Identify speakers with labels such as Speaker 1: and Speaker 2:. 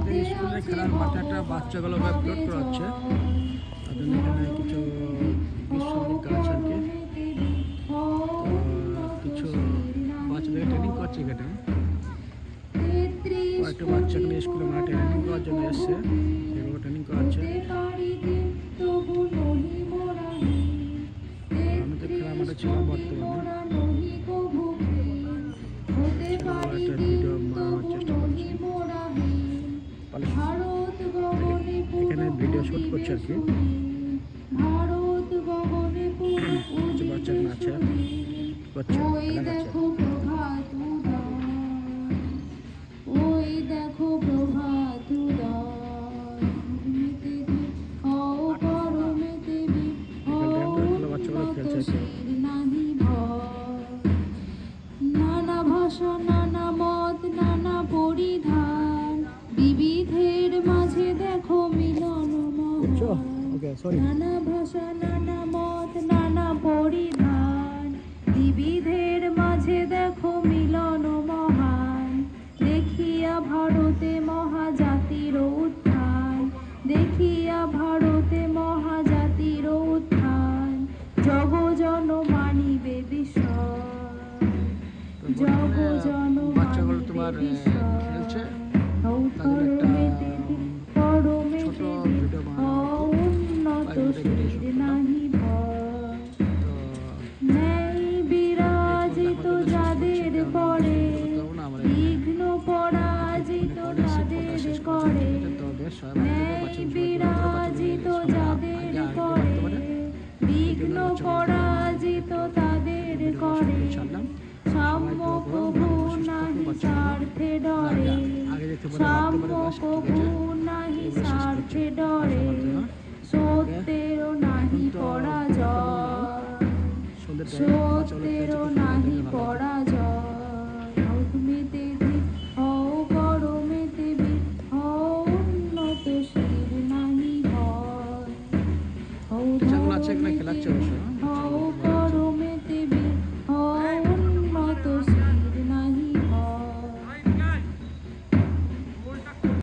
Speaker 1: আমাদের স্কুলের খেলার মাঠে একটা বাচ্চাগুলোকে আপলোড করা হচ্ছে। তাদের এখানে কিছু বিশ্বসঙ্গীত গাছ আর কি, কিছু বাচ্চাদেরকে ট্রেনিং করছে এখানে। কয়েকটা বাচ্চা এখানে স্কুলে মানে ট্রেনিং করার জন্য এসছে, সেগুলো ট্রেনিং করাচ্ছে। আমি তো খেলার মাঠে ছিলাম বর্তমানে, একটা ভিডিও বানানোর চেষ্টা করছি। এখানে ভিডিও শ্যুট করছে আর কি। কিছু বাচ্চা এখানে আছে, করছে, খেলা করছে। বাচ্চাগুলো খেলছে।
Speaker 2: নানা ভাষা, নানা মত, নানা পরিধান, বিবিধের মাঝে দেখো মিলন মহান। নানা ভাষা, নানা মত, নানা পরিধান, বিবিধের মাঝে দেখো মিলন মহান। দেখিয়া ভারতে মহাজাতির উত্থান, দেখিয়া ভারতে মহাজাতির উত্থান, জগজন মানিবে বিষয়, জগজন
Speaker 1: বাচ্চাগুলো তোমার খেলছে, ছোট ভিডিও
Speaker 2: উন্নত নাহি ভয়। ন্যায় বিরাজিত যাদের করে, বিঘ্ন পরাজিত তাদের করে, ন্যায় বিরাজিত যাদের করে, বিঘ্ন পরাজিত তাদের করে। সাম্য কভু নাহি স্বার্থে ডরে, সাম্য কভু নাহি স্বার্থে ডরে, সত্যেরও নাহি পরাজয়, সত্যেরও